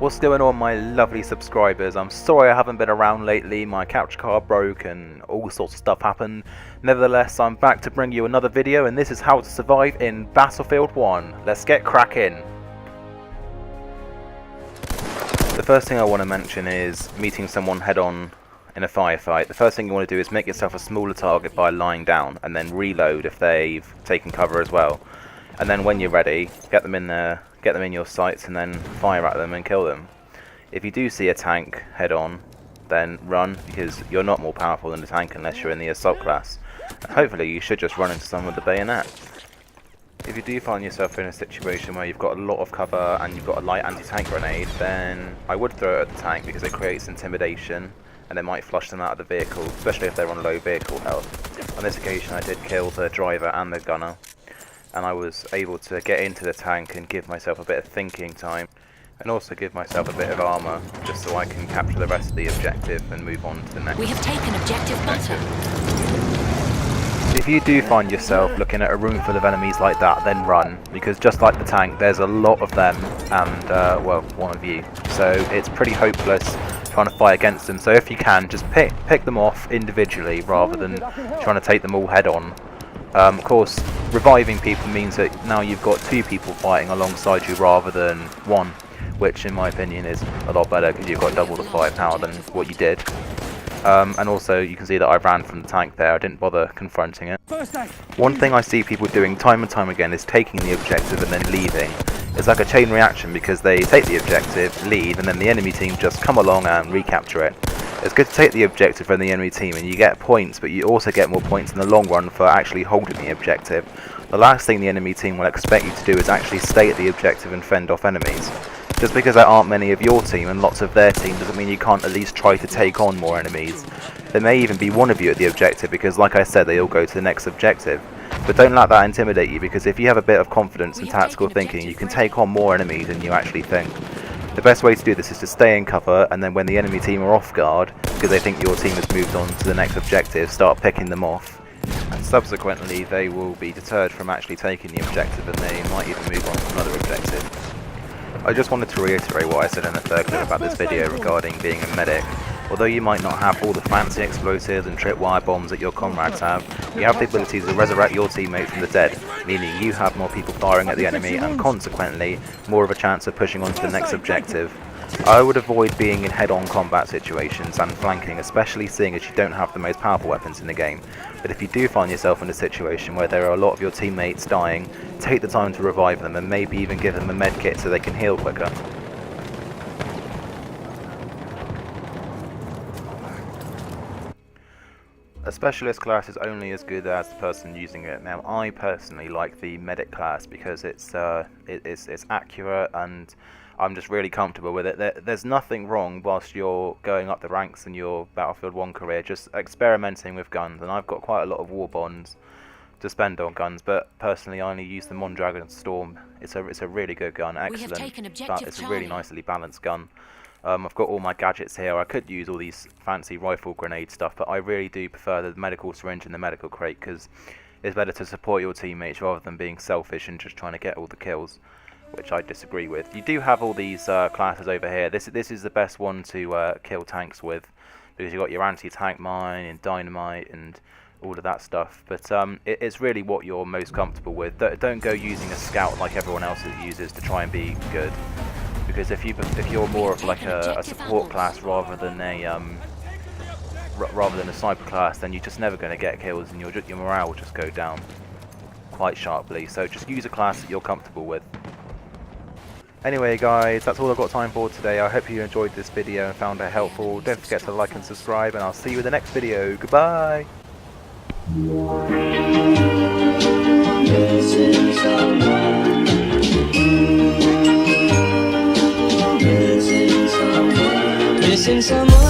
What's going on, my lovely subscribers? I'm sorry I haven't been around lately, my capture card broke and all sorts of stuff happened. Nevertheless, I'm back to bring you another video, and this is how to survive in Battlefield 1. Let's get cracking. The first thing I want to mention is meeting someone head on in a firefight. The first thing you want to do is make yourself a smaller target by lying down, and then reload if they've taken cover as well. And then when you're ready, get them in there, get them in your sights, and then fire at them and kill them. If you do see a tank head on, then run, because you're not more powerful than the tank unless you're in the assault class. And hopefully you should just run into someone with the bayonet. If you do find yourself in a situation where you've got a lot of cover and you've got a light anti-tank grenade, then I would throw it at the tank because it creates intimidation and it might flush them out of the vehicle, especially if they're on low vehicle health. On this occasion I did kill the driver and the gunner, and I was able to get into the tank and give myself a bit of thinking time, and also give myself a bit of armor, just so I can capture the rest of the objective and move on to the next. We have taken objective butter. If you do find yourself looking at a room full of enemies like that, then run, because just like the tank, there's a lot of them, and well, one of you. So it's pretty hopeless trying to fight against them. So if you can, just pick them off individually rather than trying to take them all head on. Of course, reviving people means that now you've got two people fighting alongside you rather than one, which in my opinion is a lot better because you've got double the firepower than what you did. And also you can see that I ran from the tank there, I didn't bother confronting it. One thing I see people doing time and time again is taking the objective and then leaving. It's like a chain reaction because they take the objective, leave, and then the enemy team just come along and recapture it. It's good to take the objective from the enemy team and you get points, but you also get more points in the long run for actually holding the objective. The last thing the enemy team will expect you to do is actually stay at the objective and fend off enemies. Just because there aren't many of your team and lots of their team doesn't mean you can't at least try to take on more enemies. There may even be one of you at the objective because, like I said, they all go to the next objective. But don't let that intimidate you, because if you have a bit of confidence and tactical thinking, you can take on more enemies than you actually think. The best way to do this is to stay in cover, and then when the enemy team are off guard, because they think your team has moved on to the next objective, start picking them off. And subsequently they will be deterred from actually taking the objective, and they might even move on to another objective. I just wanted to reiterate what I said in the third clip about this video regarding being a medic. Although you might not have all the fancy explosives and tripwire bombs that your comrades have, you have the ability to resurrect your teammate from the dead, meaning you have more people firing at the enemy and consequently more of a chance of pushing on to the next objective. I would avoid being in head-on combat situations and flanking, especially seeing as you don't have the most powerful weapons in the game. But if you do find yourself in a situation where there are a lot of your teammates dying, take the time to revive them and maybe even give them a med kit so they can heal quicker. A specialist class is only as good as the person using it. Now, I personally like the medic class because it's accurate and I'm just really comfortable with it. There's nothing wrong whilst you're going up the ranks in your Battlefield 1 career, just experimenting with guns, and I've got quite a lot of war bonds to spend on guns, but personally I only use the Mondragon Storm. It's a really good gun, excellent, but it's a really nicely balanced gun. I've got all my gadgets here. I could use all these fancy rifle grenade stuff, but I really do prefer the medical syringe and the medical crate because it's better to support your teammates rather than being selfish and just trying to get all the kills, which I disagree with. You do have all these classes over here. This is the best one to kill tanks with, because you've got your anti-tank mine and dynamite and all of that stuff. But it's really what you're most comfortable with. Don't go using a scout like everyone else uses to try and be good, because if you're more of like a support class rather than a sniper class, then you're just never going to get kills and your morale will just go down quite sharply. So just use a class that you're comfortable with. Anyway guys, that's all I've got time for today. I hope you enjoyed this video and found it helpful. Don't forget to like and subscribe, and I'll see you in the next video. Goodbye! Missing someone